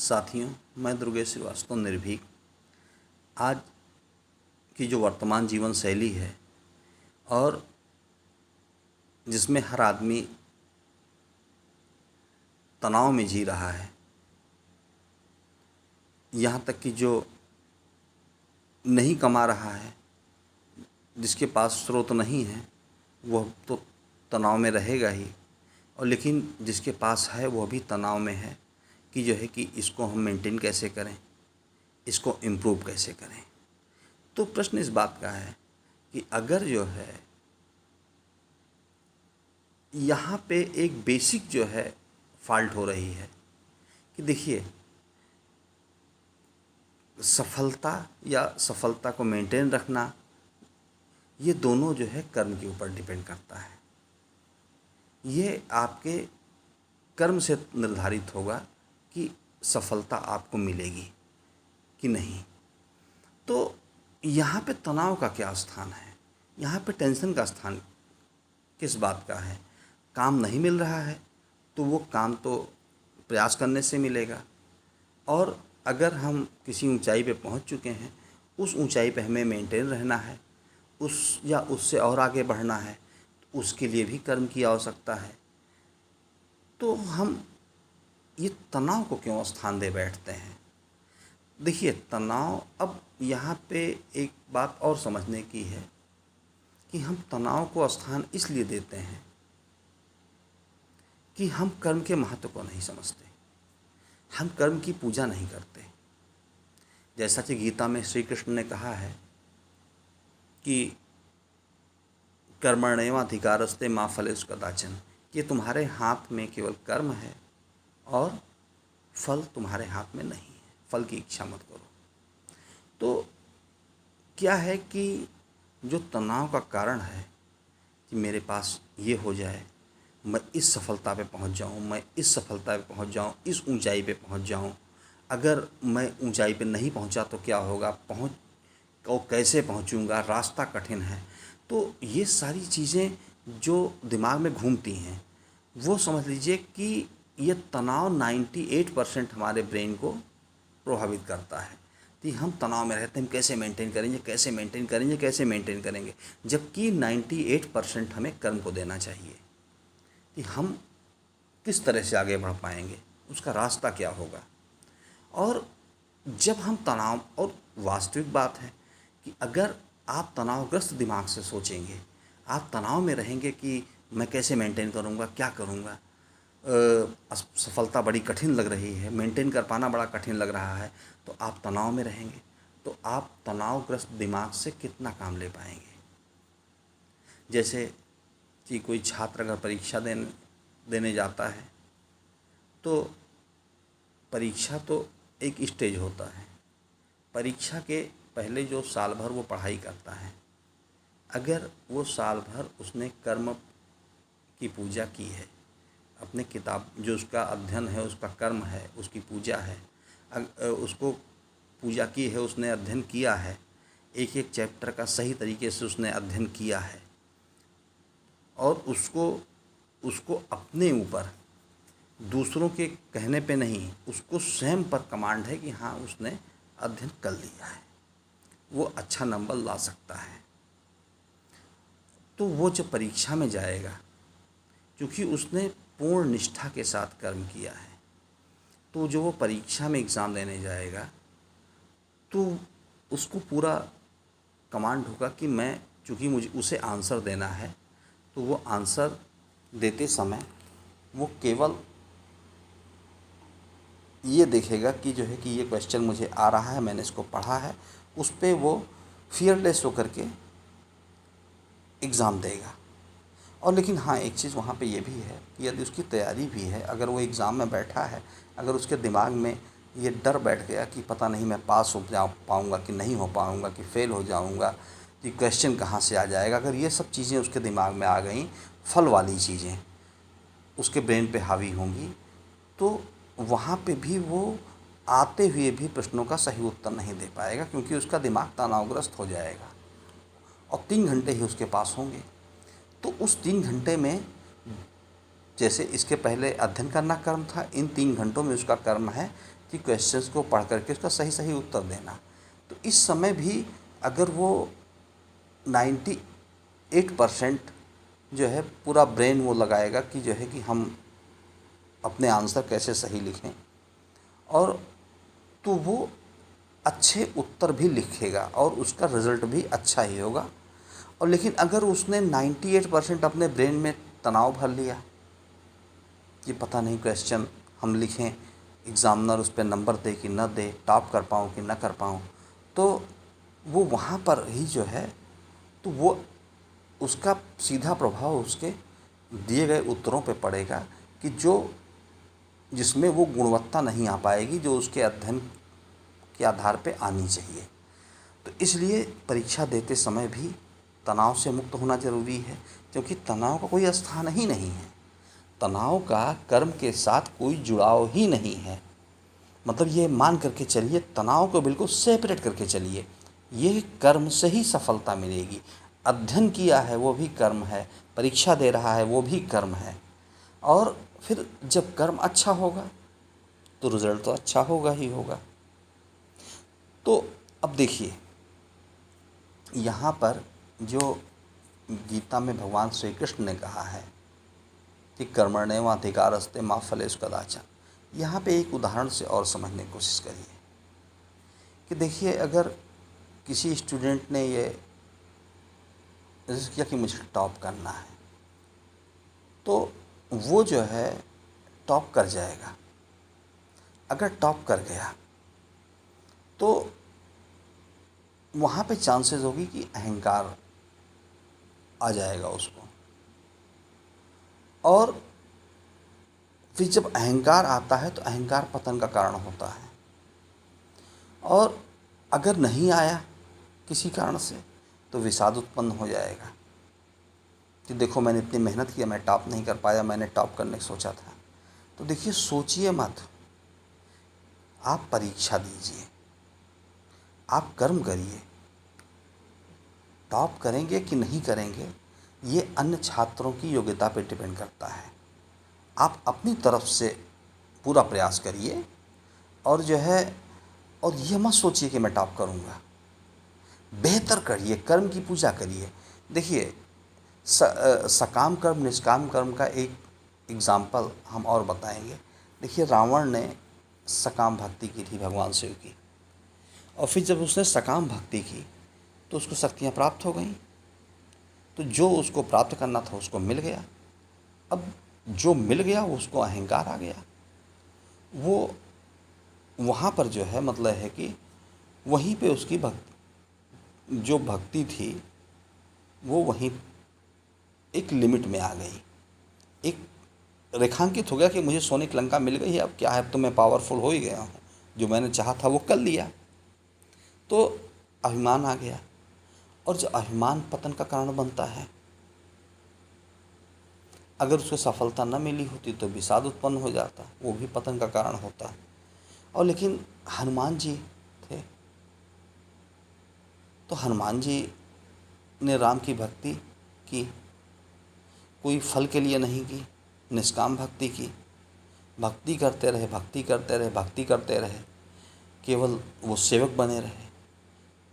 साथियों, मैं दुर्गेश श्रीवास्तव निर्भीक। आज की जो वर्तमान जीवन शैली है और जिसमें हर आदमी तनाव में जी रहा है, यहाँ तक कि जो नहीं कमा रहा है, जिसके पास स्रोत नहीं है, वह तो तनाव में रहेगा ही। और लेकिन जिसके पास है वह भी तनाव में है कि जो है कि इसको हम मेंटेन कैसे करें, इसको इम्प्रूव कैसे करें। तो प्रश्न इस बात का है कि अगर जो है यहाँ पे एक बेसिक जो है फॉल्ट हो रही है कि देखिए, सफलता या सफलता को मेंटेन रखना, ये दोनों जो है कर्म के ऊपर डिपेंड करता है। ये आपके कर्म से निर्धारित होगा कि सफलता आपको मिलेगी कि नहीं। तो यहाँ पे तनाव का क्या स्थान है, यहाँ पे टेंशन का स्थान किस बात का है। काम नहीं मिल रहा है तो वो काम तो प्रयास करने से मिलेगा, और अगर हम किसी ऊंचाई पे पहुंच चुके हैं, उस ऊंचाई पे हमें मेंटेन रहना है, उससे और आगे बढ़ना है, तो उसके लिए भी कर्म की आवश्यकता है। तो हम ये तनाव को क्यों स्थान दे बैठते हैं। देखिए, तनाव, अब यहाँ पे एक बात और समझने की है कि हम तनाव को स्थान इसलिए देते हैं कि हम कर्म के महत्व को नहीं समझते, हम कर्म की पूजा नहीं करते। जैसा कि गीता में श्री कृष्ण ने कहा है कि कर्मण्येवाधिकारस्ते मा फलेषु कदाचन, ये तुम्हारे हाथ में केवल कर्म है और फल तुम्हारे हाथ में नहीं है, फल की इच्छा मत करो। तो क्या है कि जो तनाव का कारण है कि मेरे पास ये हो जाए, मैं इस सफलता पे पहुंच जाऊं, मैं इस सफलता पे पहुंच जाऊं, इस ऊंचाई पे पहुंच जाऊं, अगर मैं ऊंचाई पे नहीं पहुंचा तो क्या होगा, कैसे पहुंचूंगा, रास्ता कठिन है। तो ये सारी चीज़ें जो दिमाग में घूमती हैं, वो समझ लीजिए कि ये तनाव 98% हमारे ब्रेन को प्रभावित करता है कि हम तनाव में रहते हैं, हम कैसे मेंटेन करेंगे, कैसे मेंटेन करेंगे, कैसे मेंटेन करेंगे, जबकि 98% हमें कर्म को देना चाहिए कि हम किस तरह से आगे बढ़ पाएंगे, उसका रास्ता क्या होगा। और जब हम तनाव, और वास्तविक बात है कि अगर आप तनावग्रस्त दिमाग से सोचेंगे, आप तनाव में रहेंगे कि मैं कैसे मेंटेन करूंगा, क्या करूंगा, सफलता बड़ी कठिन लग रही है, मेंटेन कर पाना बड़ा कठिन लग रहा है, तो आप तनाव में रहेंगे, तो आप तनावग्रस्त दिमाग से कितना काम ले पाएंगे। जैसे कि कोई छात्र अगर परीक्षा देने जाता है, तो परीक्षा तो एक स्टेज होता है, परीक्षा के पहले जो साल भर वो पढ़ाई करता है, अगर वो साल भर उसने कर्म की पूजा की है, अपने किताब जो उसका अध्ययन है, उसका कर्म है, उसकी पूजा है, उसको पूजा की है, उसने अध्ययन किया है, एक एक चैप्टर का सही तरीके से उसने अध्ययन किया है, और उसको अपने ऊपर दूसरों के कहने पे नहीं, उसको स्वयं पर कमांड है कि हाँ, उसने अध्ययन कर लिया है, वो अच्छा नंबर ला सकता है। तो वो जब परीक्षा में जाएगा, क्योंकि उसने पूर्ण निष्ठा के साथ कर्म किया है, तो जो वो परीक्षा में एग्ज़ाम देने जाएगा, तो उसको पूरा कमांड होगा कि मैं, चूँकि मुझे उसे आंसर देना है, तो वो आंसर देते समय वो केवल ये देखेगा कि जो है कि ये क्वेश्चन मुझे आ रहा है, मैंने इसको पढ़ा है, उस पर वो फियरलेस होकर के एग्ज़ाम देगा। और लेकिन हाँ, एक चीज़ वहाँ पे ये भी है कि यदि उसकी तैयारी भी है, अगर वो एग्ज़ाम में बैठा है, अगर उसके दिमाग में ये डर बैठ गया कि पता नहीं मैं पास हो पाऊँगा कि नहीं हो पाऊँगा, कि फ़ेल हो जाऊँगा, कि क्वेश्चन कहाँ से आ जाएगा, अगर ये सब चीज़ें उसके दिमाग में आ गई, फल वाली चीज़ें उसके ब्रेन पे हावी होंगी, तो वहाँ पे भी वो आते हुए भी प्रश्नों का सही उत्तर नहीं दे पाएगा, क्योंकि उसका दिमाग तनावग्रस्त हो जाएगा। और 3 घंटे ही उसके पास होंगे, तो उस 3 घंटे में जैसे इसके पहले अध्ययन करना कर्म था, इन 3 घंटों में उसका कर्म है कि क्वेश्चंस को पढ़ करके उसका सही सही उत्तर देना। तो इस समय भी अगर वो 98% जो है पूरा ब्रेन वो लगाएगा कि जो है कि हम अपने आंसर कैसे सही लिखें, और तो वो अच्छे उत्तर भी लिखेगा और उसका रिज़ल्ट भी अच्छा ही होगा। और लेकिन अगर उसने 98% अपने ब्रेन में तनाव भर लिया कि पता नहीं क्वेश्चन हम लिखें, एग्ज़ामिनर उस पर नंबर दे कि न दे, टॉप कर पाऊँ कि न कर पाऊँ, तो वो वहाँ पर ही जो है तो वो उसका सीधा प्रभाव उसके दिए गए उत्तरों पे पड़ेगा कि जिसमें वो गुणवत्ता नहीं आ पाएगी जो उसके अध्ययन के आधार पे आनी चाहिए। तो इसलिए परीक्षा देते समय भी तनाव से मुक्त होना ज़रूरी है, क्योंकि तनाव का कोई स्थान ही नहीं है। तनाव का कर्म के साथ कोई जुड़ाव ही नहीं है। मतलब ये मान करके चलिए, तनाव को बिल्कुल सेपरेट करके चलिए। ये कर्म से ही सफलता मिलेगी। अध्ययन किया है वो भी कर्म है, परीक्षा दे रहा है वो भी कर्म है, और फिर जब कर्म अच्छा होगा तो रिज़ल्ट तो अच्छा होगा ही होगा। तो अब देखिए, यहाँ पर जो गीता में भगवान श्री कृष्ण ने कहा है कि कर्मण्येवाधिकारस्ते मा फलेषु कदाचन, यहाँ पे एक उदाहरण से और समझने की कोशिश करिए कि देखिए, अगर किसी स्टूडेंट ने ये किया कि मुझे टॉप करना है, तो वो जो है टॉप कर जाएगा। अगर टॉप कर गया तो वहाँ पे चांसेस होगी कि अहंकार आ जाएगा उसको, और फिर जब अहंकार आता है तो अहंकार पतन का कारण होता है। और अगर नहीं आया किसी कारण से तो विषाद उत्पन्न हो जाएगा कि देखो मैंने इतनी मेहनत किया, मैं टॉप नहीं कर पाया, मैंने टॉप करने की सोचा था। तो देखिए, सोचिए मत, आप परीक्षा दीजिए, आप कर्म करिए। टॉप करेंगे कि नहीं करेंगे ये अन्य छात्रों की योग्यता पे डिपेंड करता है। आप अपनी तरफ से पूरा प्रयास करिए, और जो है, और ये मत सोचिए कि मैं टॉप करूँगा। बेहतर करिए, कर्म की पूजा करिए। देखिए, सकाम कर्म निष्काम कर्म का एक एग्ज़ाम्पल हम और बताएंगे। देखिए, रावण ने सकाम भक्ति की थी भगवान शिव की, और फिर जब उसने सकाम भक्ति की तो उसको शक्तियाँ प्राप्त हो गईं। तो जो उसको प्राप्त करना था उसको मिल गया। अब जो मिल गया उसको अहंकार आ गया। वो वहाँ पर जो है मतलब है कि वहीं पे उसकी जो भक्ति थी वो वहीं एक लिमिट में आ गई, एक रेखांकित हो गया कि मुझे सोने की लंका मिल गई है, अब क्या है, अब तो मैं पावरफुल हो ही गया हूँ, जो मैंने चाहा था वो कर लिया। तो अभिमान आ गया, और जो अभिमान पतन का कारण बनता है। अगर उसको सफलता न मिली होती तो विषाद उत्पन्न हो जाता, वो भी पतन का कारण होता। और लेकिन हनुमान जी थे, तो हनुमान जी ने राम की भक्ति की, कोई फल के लिए नहीं की, निष्काम भक्ति की। भक्ति करते रहे, भक्ति करते रहे, भक्ति करते रहे, केवल वो सेवक बने रहे।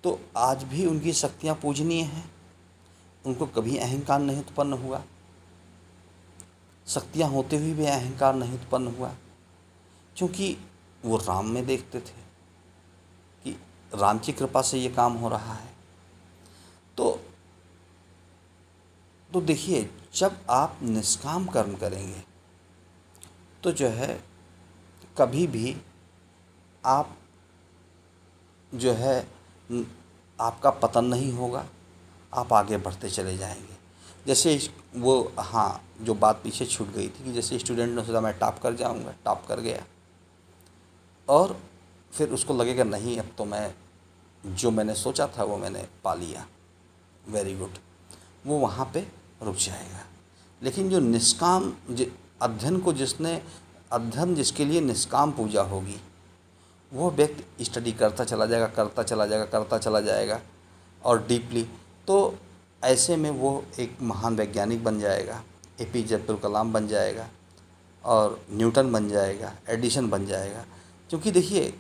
तो आज भी उनकी शक्तियाँ पूजनीय हैं, उनको कभी अहंकार नहीं उत्पन्न हुआ। शक्तियाँ होते हुए भी अहंकार नहीं उत्पन्न हुआ, क्योंकि वो राम में देखते थे कि राम की कृपा से ये काम हो रहा है। तो देखिए, जब आप निष्काम कर्म करेंगे तो जो है कभी भी आप जो है आपका पतन नहीं होगा, आप आगे बढ़ते चले जाएंगे। जैसे वो, हाँ, जो बात पीछे छूट गई थी कि जैसे स्टूडेंट ने सोचा मैं टॉप कर जाऊंगा, टॉप कर गया, और फिर उसको लगेगा नहीं, अब तो मैं जो मैंने सोचा था वो मैंने पा लिया, वेरी गुड, वो वहाँ पे रुक जाएगा। लेकिन जो निष्काम अध्ययन जिसके लिए निष्काम पूजा होगी, वो व्यक्ति स्टडी करता चला जाएगा, करता चला जाएगा, करता चला जाएगा, और डीपली। तो ऐसे में वो एक महान वैज्ञानिक बन जाएगा, एपीजे अब्दुल कलाम बन जाएगा और न्यूटन बन जाएगा, एडिसन बन जाएगा। क्योंकि देखिए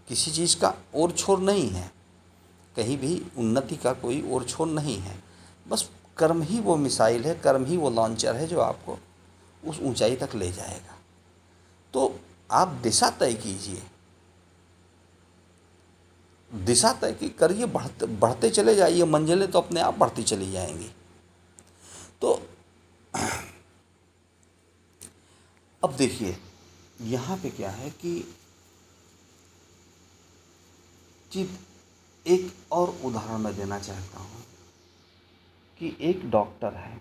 किसी चीज़ का और छोर नहीं है, कहीं भी उन्नति का कोई और छोर नहीं है। बस कर्म ही वो मिसाइल है, कर्म ही वो लॉन्चर है जो आपको उस ऊंचाई तक ले जाएगा। तो आप दिशा तय कीजिए, दिशा तय की करिए, बढ़ते बढ़ते चले जाइए, मंजिलें तो अपने आप बढ़ती चली जाएंगी। तो अब देखिए यहाँ पे क्या है कि एक और उदाहरण मैं देना चाहता हूँ कि एक डॉक्टर है,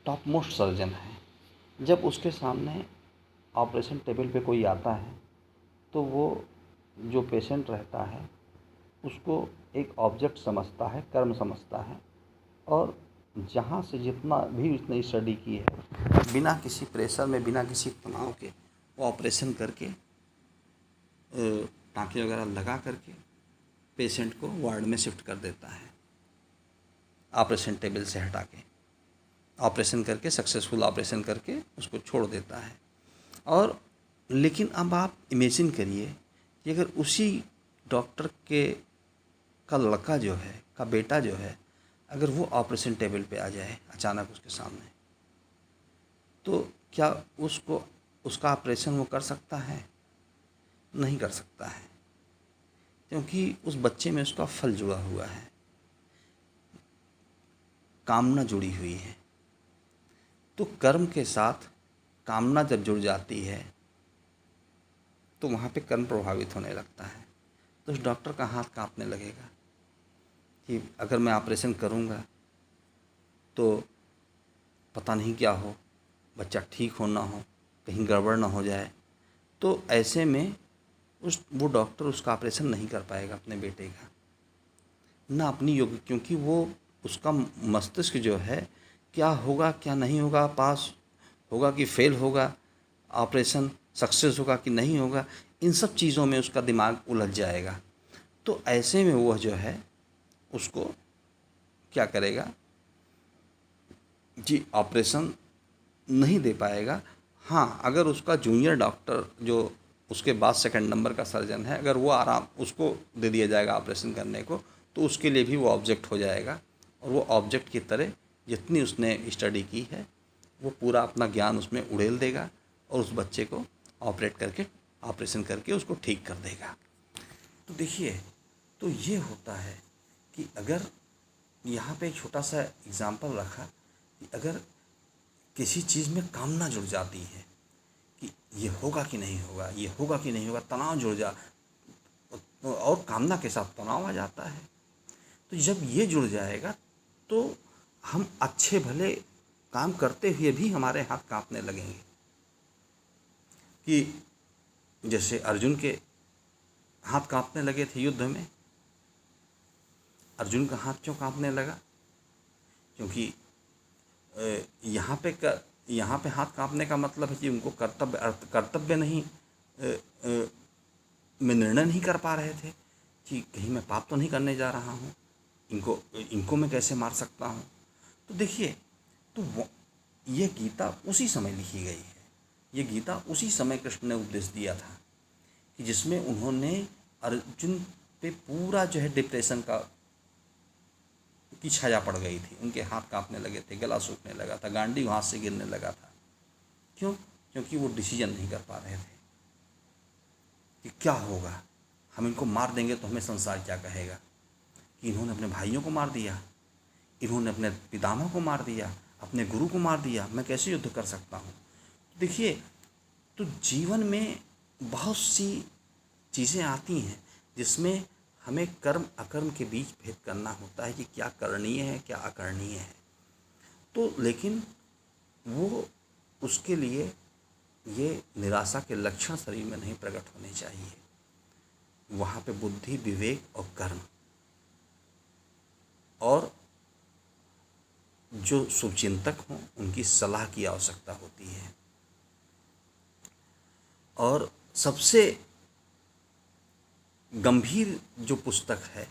टॉप मोस्ट सर्जन है। जब उसके सामने ऑपरेशन टेबल पे कोई आता है तो वो जो पेशेंट रहता है उसको एक ऑब्जेक्ट समझता है, कर्म समझता है, और जहाँ से जितना भी उसने स्टडी की है बिना किसी प्रेशर में, बिना किसी तनाव के वो ऑपरेशन करके टाँके वगैरह लगा करके पेशेंट को वार्ड में शिफ्ट कर देता है, ऑपरेशन टेबल से हटा के ऑपरेशन करके, सक्सेसफुल ऑपरेशन करके उसको छोड़ देता है। और लेकिन अब आप इमेजिन करिए कि अगर उसी डॉक्टर के का लड़का जो है, का बेटा जो है, अगर वो ऑपरेशन टेबल पे आ जाए अचानक उसके सामने, तो क्या उसको उसका ऑपरेशन वो कर सकता है? नहीं कर सकता है, क्योंकि उस बच्चे में उसका फल जुड़ा हुआ है, कामना जुड़ी हुई है। तो कर्म के साथ कामना जब जुड़ जाती है तो वहाँ पे कर्म प्रभावित होने लगता है। तो उस डॉक्टर का हाथ कांपने लगेगा कि अगर मैं ऑपरेशन करूँगा तो पता नहीं क्या हो, बच्चा ठीक हो ना हो, कहीं गड़बड़ ना हो जाए। तो ऐसे में वो डॉक्टर उसका ऑपरेशन नहीं कर पाएगा अपने बेटे का, ना अपनी योग्य, क्योंकि वो उसका मस्तिष्क जो है, क्या होगा क्या नहीं होगा, पास होगा कि फेल होगा, ऑपरेशन सक्सेस होगा कि नहीं होगा, इन सब चीज़ों में उसका दिमाग उलझ जाएगा। तो ऐसे में वह जो है उसको क्या करेगा कि ऑपरेशन नहीं दे पाएगा। हाँ, अगर उसका जूनियर डॉक्टर जो उसके बाद सेकंड नंबर का सर्जन है, अगर वो आराम उसको दे दिया जाएगा ऑपरेशन करने को, तो उसके लिए भी वो ऑब्जेक्ट हो जाएगा और वो ऑब्जेक्ट की तरह जितनी उसने स्टडी की है वो पूरा अपना ज्ञान उसमें उड़ेल देगा और उस बच्चे को ऑपरेशन करके उसको ठीक कर देगा। तो देखिए, तो ये होता है कि अगर यहाँ पे एक छोटा सा एग्जाम्पल रखा कि अगर किसी चीज़ में कामना जुड़ जाती है कि ये होगा कि नहीं होगा, ये होगा कि नहीं होगा, तनाव जुड़ जा और कामना के साथ तनाव आ जाता है। तो जब ये जुड़ जाएगा तो हम अच्छे भले काम करते हुए भी हमारे हाथ कांपने लगेंगे। कि जैसे अर्जुन के हाथ कांपने लगे थे युद्ध में। अर्जुन का हाथ क्यों कांपने लगा? क्योंकि यहाँ पे हाथ कांपने का मतलब है कि उनको कर्तव्य नहीं में निर्णय नहीं कर पा रहे थे कि कहीं मैं पाप तो नहीं करने जा रहा हूँ, इनको मैं कैसे मार सकता हूँ। तो देखिए, तो ये गीता उसी समय लिखी गई है, ये गीता उसी समय कृष्ण ने उपदेश दिया था कि जिसमें उन्होंने अर्जुन पे पूरा जो है डिप्रेशन की छाया पड़ गई थी, उनके हाथ कांपने लगे थे, गला सूखने लगा था, गांडीव हाथ से गिरने लगा था। क्यों? क्योंकि वो डिसीजन नहीं कर पा रहे थे कि क्या होगा, हम इनको मार देंगे तो हमें संसार क्या कहेगा कि इन्होंने अपने भाइयों को मार दिया, इन्होंने अपने पितामह को मार दिया, अपने गुरु को मार दिया, मैं कैसे युद्ध कर सकता हूँ। देखिए, तो जीवन में बहुत सी चीज़ें आती हैं जिसमें हमें कर्म अकर्म के बीच भेद करना होता है कि क्या करणीय है, क्या अकरणीय है। तो लेकिन वो उसके लिए ये निराशा के लक्षण शरीर में नहीं प्रकट होने चाहिए। वहाँ पे बुद्धि, विवेक और कर्म और जो शुभचिंतक हों उनकी सलाह की आवश्यकता होती है। और सबसे गंभीर जो पुस्तक है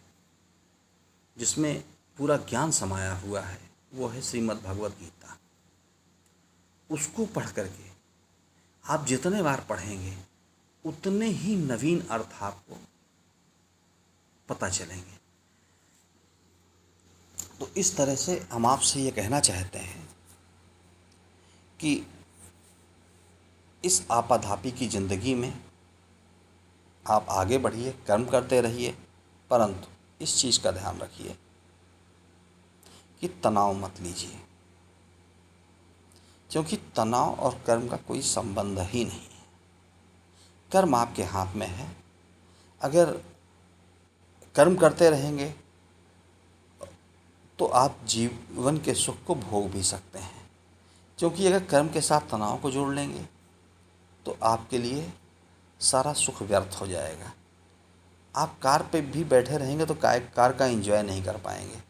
जिसमें पूरा ज्ञान समाया हुआ है वो है श्रीमद् भगवद गीता। उसको पढ़ करके आप जितने बार पढ़ेंगे उतने ही नवीन अर्थ आपको पता चलेंगे। तो इस तरह से हम आपसे ये कहना चाहते हैं कि इस आपाधापी की ज़िंदगी में आप आगे बढ़िए, कर्म करते रहिए, परंतु इस चीज़ का ध्यान रखिए कि तनाव मत लीजिए, क्योंकि तनाव और कर्म का कोई संबंध ही नहीं है। कर्म आपके हाथ में है। अगर कर्म करते रहेंगे तो आप जीवन के सुख को भोग भी सकते हैं, क्योंकि अगर कर्म के साथ तनाव को जोड़ लेंगे तो आपके लिए सारा सुख व्यर्थ हो जाएगा। आप कार पे भी बैठे रहेंगे तो कार का एंजॉय नहीं कर पाएंगे।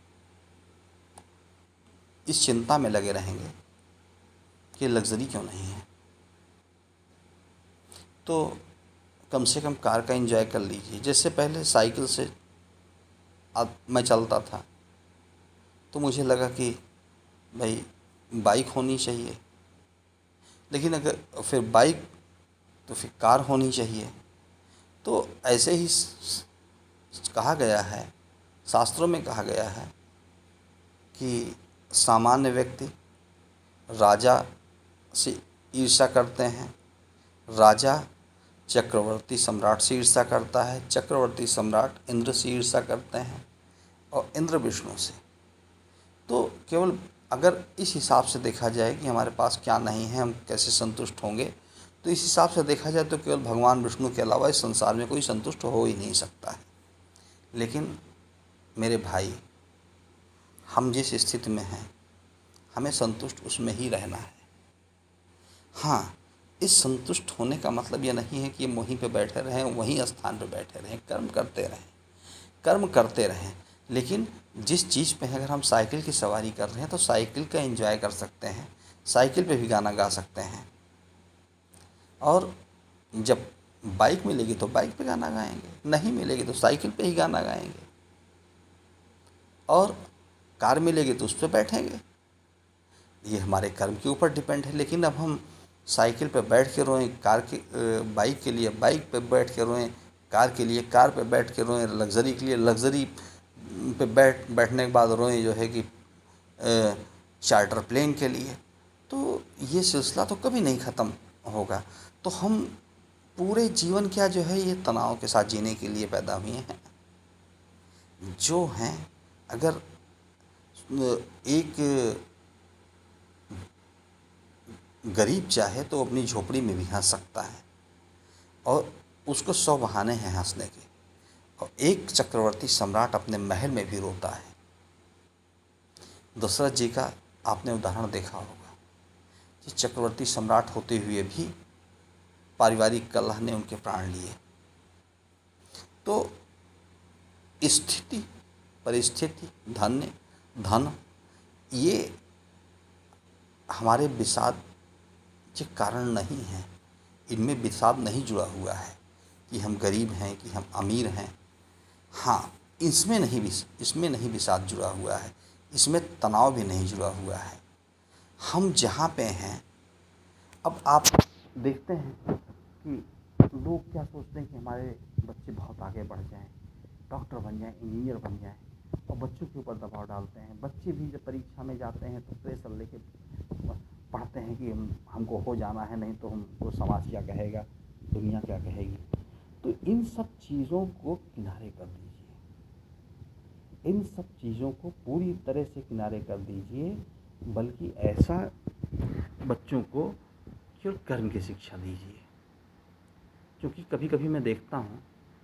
इस चिंता में लगे रहेंगे कि लग्जरी क्यों नहीं है। तो कम से कम कार का एंजॉय कर लीजिए। जैसे पहले साइकिल से मैं चलता था तो मुझे लगा कि भाई बाइक होनी चाहिए, लेकिन अगर फिर बाइक तो फिर कार होनी चाहिए। तो ऐसे ही कहा गया है, शास्त्रों में कहा गया है कि सामान्य व्यक्ति राजा से ईर्ष्या करते हैं, राजा चक्रवर्ती सम्राट से ईर्ष्या करता है, चक्रवर्ती सम्राट इंद्र से ईर्ष्या करते हैं और इंद्र विष्णु से। तो केवल अगर इस हिसाब से देखा जाए कि हमारे पास क्या नहीं है, हम कैसे संतुष्ट होंगे, तो इस हिसाब से देखा जाए तो केवल भगवान विष्णु के अलावा इस संसार में कोई संतुष्ट हो ही नहीं सकता है। लेकिन मेरे भाई, हम जिस स्थिति में हैं हमें संतुष्ट उसमें ही रहना है। हाँ, इस संतुष्ट होने का मतलब ये नहीं है कि हम वहीं पे बैठे रहें, वहीं स्थान पे बैठे रहें। कर्म करते रहें, कर्म करते रहें, लेकिन जिस चीज़ पे अगर हम साइकिल की सवारी कर रहे हैं तो साइकिल का एंजॉय कर सकते हैं, साइकिल पे भी गाना गा सकते हैं। और जब बाइक मिलेगी तो बाइक पे गाना गाएंगे, नहीं मिलेगी तो साइकिल पे ही गाना गाएंगे। और कार मिलेगी तो उस पर बैठेंगे। ये हमारे कर्म के ऊपर डिपेंड है। लेकिन अब हम साइकिल पे बैठ के रोएं, बाइक के लिए बाइक पे बैठ के रोएं, कार के लिए कार पे बैठ के रोएं, लग्ज़री के लिए लग्ज़री पे बैठने के बाद रोएं जो है कि चार्टर प्लेन के लिए। तो ये सिलसिला तो कभी नहीं ख़त्म होगा। तो हम पूरे जीवन क्या जो है ये तनाव के साथ जीने के लिए पैदा हुए हैं। जो हैं, अगर एक गरीब चाहे तो अपनी झोपड़ी में भी हंस सकता है और उसको 100 बहाने हैं हंसने के। और एक चक्रवर्ती सम्राट अपने महल में भी रोता है। दशरथ जी का आपने उदाहरण देखा होगा कि चक्रवर्ती सम्राट होते हुए भी पारिवारिक कलह ने उनके प्राण लिए। तो स्थिति, परिस्थिति, धन ये हमारे विषाद के कारण नहीं है। इनमें विषाद नहीं जुड़ा हुआ है कि हम गरीब हैं कि हम अमीर हैं। हाँ, इसमें नहीं विषाद जुड़ा हुआ है, इसमें तनाव भी नहीं जुड़ा हुआ है। हम जहाँ पे हैं, अब आप देखते हैं कि लोग क्या सोचते हैं कि हमारे बच्चे बहुत आगे बढ़ जाएं, डॉक्टर बन जाएं, इंजीनियर बन जाएं, और बच्चों के ऊपर दबाव डालते हैं। बच्चे भी जब परीक्षा में जाते हैं तो प्रेशर लेके पढ़ते हैं कि हमको हो जाना है, नहीं तो हमको समाज क्या कहेगा, दुनिया क्या कहेगी। तो इन सब चीज़ों को किनारे कर दीजिए, इन सब चीज़ों को पूरी तरह से किनारे कर दीजिए। बल्कि ऐसा बच्चों को केवल कर्म की शिक्षा दीजिए। क्योंकि कभी कभी मैं देखता हूँ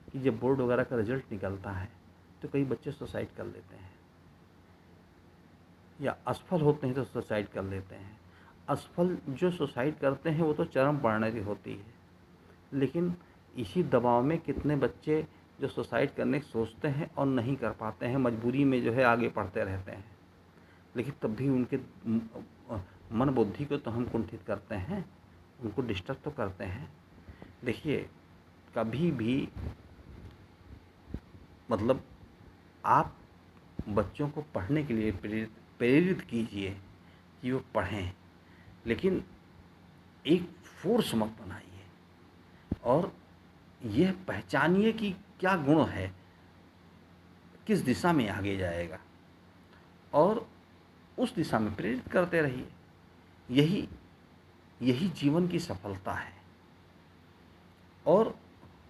कि जब बोर्ड वगैरह का रिजल्ट निकलता है तो कई बच्चे सुसाइड कर लेते हैं, या असफल होते हैं तो सुसाइड कर लेते हैं। असफल जो सुसाइड करते हैं वो तो चरम परिणति होती है, लेकिन इसी दबाव में कितने बच्चे जो सुसाइड करने की सोचते हैं और नहीं कर पाते हैं, मजबूरी में जो है आगे पढ़ते रहते हैं। लेकिन तब भी उनके मन बुद्धि को तो हम कुंठित करते हैं, उनको डिस्टर्ब तो करते हैं। देखिए, कभी भी मतलब आप बच्चों को पढ़ने के लिए प्रेरित कीजिए कि वो पढ़ें, लेकिन एक फोर्स मत बनाइए और यह पहचानिए कि क्या गुण है, किस दिशा में आगे जाएगा और उस दिशा में प्रेरित करते रहिए। यही यही जीवन की सफलता है। और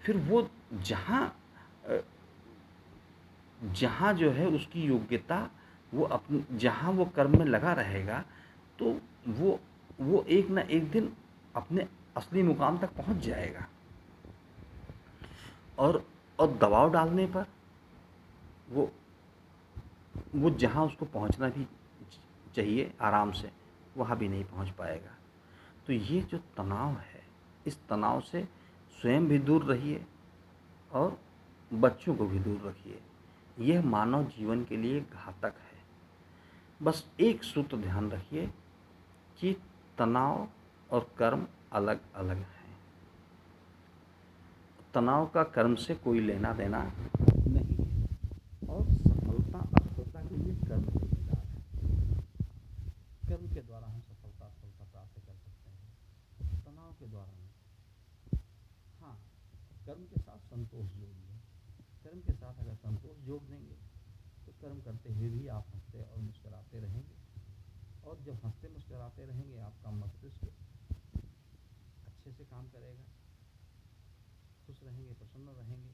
फिर वो जहाँ जहाँ जो है उसकी योग्यता, वो जहाँ वो कर्म में लगा रहेगा तो वो एक ना एक दिन अपने असली मुकाम तक पहुँच जाएगा। और दबाव डालने पर वो जहाँ उसको पहुँचना भी चाहिए आराम से, वहाँ भी नहीं पहुँच पाएगा। तो ये जो तनाव है, इस तनाव से स्वयं भी दूर रहिए और बच्चों को भी दूर रखिए। यह मानव जीवन के लिए घातक है। बस एक सूत्र ध्यान रखिए कि तनाव और कर्म अलग अलग हैं। तनाव का कर्म से कोई लेना देना नहीं है और सफलता असफलता के लिए कर्म जिम्मेदार है। कर्म के द्वारा हम सफलता असफलता प्राप्त कर सकते हैं, तनाव के द्वारा नहीं। हाँ, कर्म के साथ संतोष जोड़िए। कर्म के साथ अगर संतोष जोड़ देंगे तो कर्म करते हुए भी आप हंसते और मुस्कुराते रहेंगे। और जब हंसते मुस्कुराते रहेंगे आपका मस्तिष्क अच्छे से काम करेगा, खुश रहेंगे, प्रसन्न रहेंगे,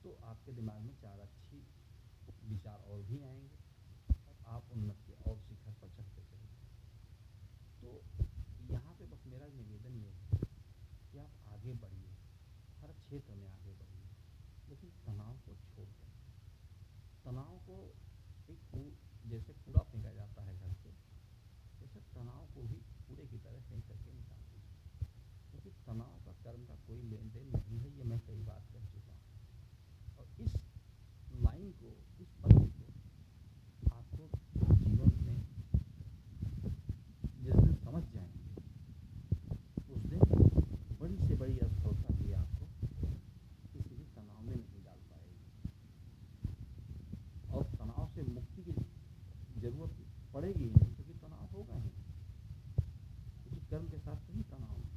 तो आपके दिमाग में चार अच्छी विचार और भी आएंगे और आप उन्नति के और शिखर पर चढ़ते चलेंगे। तो यहाँ पे बस मेरा निवेदन ये है कि आप आगे बढ़िए, हर क्षेत्र में आगे बढ़िए, लेकिन तनाव को छोड़ दें। तनाव को जैसे कूड़ा फेंका जाता है घर से, जैसे तनाव को भी कूड़े की तरह फेंक करके निकाल दीजिए। क्योंकि तनाव का कर्म का कोई लेन देन नहीं है, ये मैं कई बार कह चुका हूँ। और इस लाइन को, इस पंक्ति को आपको जीवन में जिस दिन समझ जाएंगे उस दिन बड़ी से बड़ी असफलता भी आपको किसी भी तनाव में नहीं डाल पाएगी और तनाव से मुक्ति की जरूरत पड़ेगी ही नहीं, क्योंकि तनाव होगा ही, क्योंकि कर्म के साथ कोई तनाव नहीं।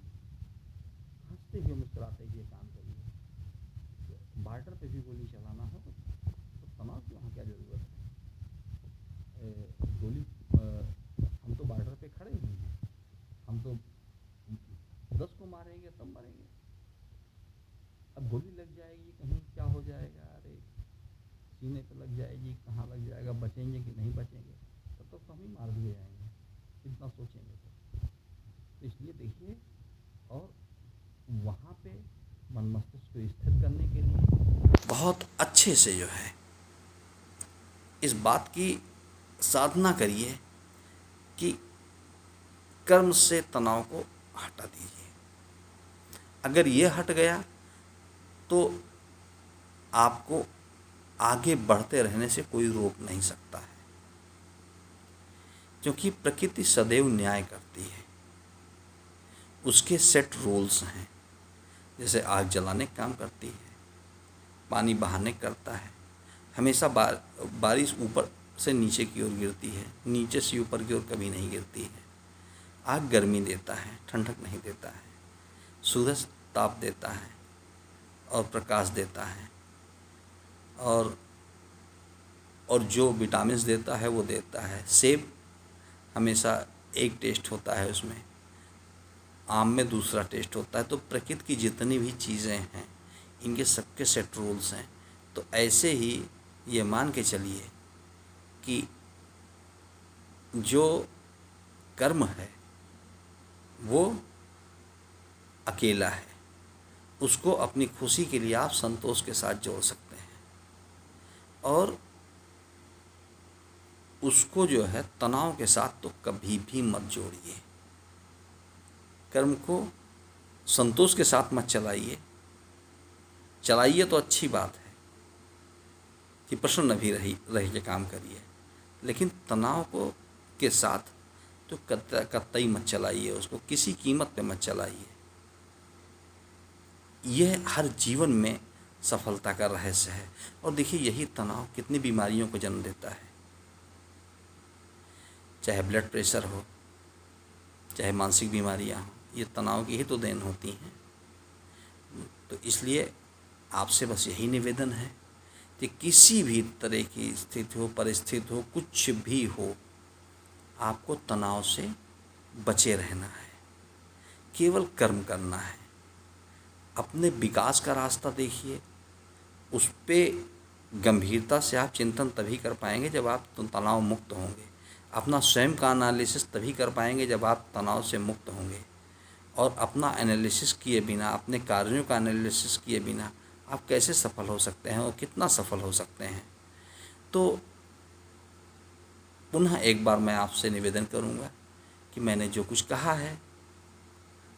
हंसते हुए मुस्कुराते हुए काम करिए। बार्डर पे भी गोली चलाना हो तो तनाव की वहाँ क्या ज़रूरत है। गोली हम तो बार्डर पे खड़े ही हैं, हम तो 10 को मारेंगे तब मरेंगे। अब गोली लग जाएगी कहीं, क्या हो जाएगा, अरे सीने पे लग जाएगी, कहाँ लग जाएगा, बचेंगे कि नहीं बचेंगे, तब तो हम ही मार दिए जाएंगे, इतना सोचेंगे तो इसलिए देखिए, और वहाँ पे मन मस्तिष्क को स्थिर करने के लिए बहुत अच्छे से जो है इस बात की साधना करिए कि कर्म से तनाव को हटा दीजिए। अगर ये हट गया तो आपको आगे बढ़ते रहने से कोई रोक नहीं सकता है, क्योंकि प्रकृति सदैव न्याय करती है। उसके सेट रूल्स हैं। जैसे आग जलाने का काम करती है, पानी बहाने करता है, हमेशा बारिश ऊपर से नीचे की ओर गिरती है, नीचे से ऊपर की ओर कभी नहीं गिरती है। आग गर्मी देता है, ठंडक नहीं देता है। सूरज ताप देता है और प्रकाश देता है, और जो विटामिन्स देता है वो देता है। सेब हमेशा एक टेस्ट होता है उसमें, आम में दूसरा टेस्ट होता है। तो प्रकृति की जितनी भी चीज़ें हैं इनके सबके सेट रूल्स हैं। तो ऐसे ही ये मान के चलिए कि जो कर्म है वो अकेला है, उसको अपनी खुशी के लिए आप संतोष के साथ जोड़ सकते हैं और उसको जो है तनाव के साथ तो कभी भी मत जोड़िए। कर्म को संतोष के साथ मत चलाइए तो अच्छी बात है कि प्रसन्न भी रह के काम करिए, लेकिन तनाव को के साथ तो कतई मत चलाइए, उसको किसी कीमत पे मत चलाइए। यह हर जीवन में सफलता का रहस्य है। और देखिए यही तनाव कितनी बीमारियों को जन्म देता है, चाहे ब्लड प्रेशर हो, चाहे मानसिक बीमारियां हों ये तनाव की ही तो देन होती हैं। तो इसलिए आपसे बस यही निवेदन है कि किसी भी तरह की स्थिति हो, परिस्थिति हो, कुछ भी हो, आपको तनाव से बचे रहना है, केवल कर्म करना है। अपने विकास का रास्ता देखिए, उस पर गंभीरता से आप चिंतन तभी कर पाएंगे जब आप तनाव मुक्त होंगे। अपना स्वयं का एनालिसिस तभी कर पाएंगे जब आप तनाव से मुक्त होंगे। और अपना एनालिसिस किए बिना, अपने कार्यों का एनालिसिस किए बिना आप कैसे सफल हो सकते हैं और कितना सफल हो सकते हैं। तो पुनः एक बार मैं आपसे निवेदन करूंगा कि मैंने जो कुछ कहा है,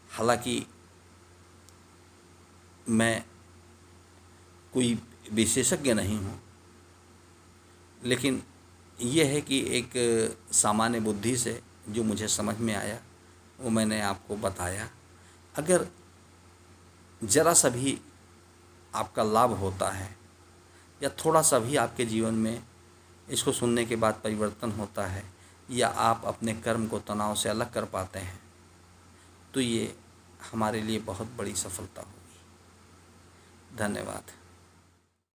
हालांकि मैं कोई विशेषज्ञ नहीं हूँ, लेकिन यह है कि एक सामान्य बुद्धि से जो मुझे समझ में आया वो मैंने आपको बताया। अगर ज़रा सा भी आपका लाभ होता है या थोड़ा सा भी आपके जीवन में इसको सुनने के बाद परिवर्तन होता है, या आप अपने कर्म को तनाव से अलग कर पाते हैं, तो ये हमारे लिए बहुत बड़ी सफलता होगी। धन्यवाद।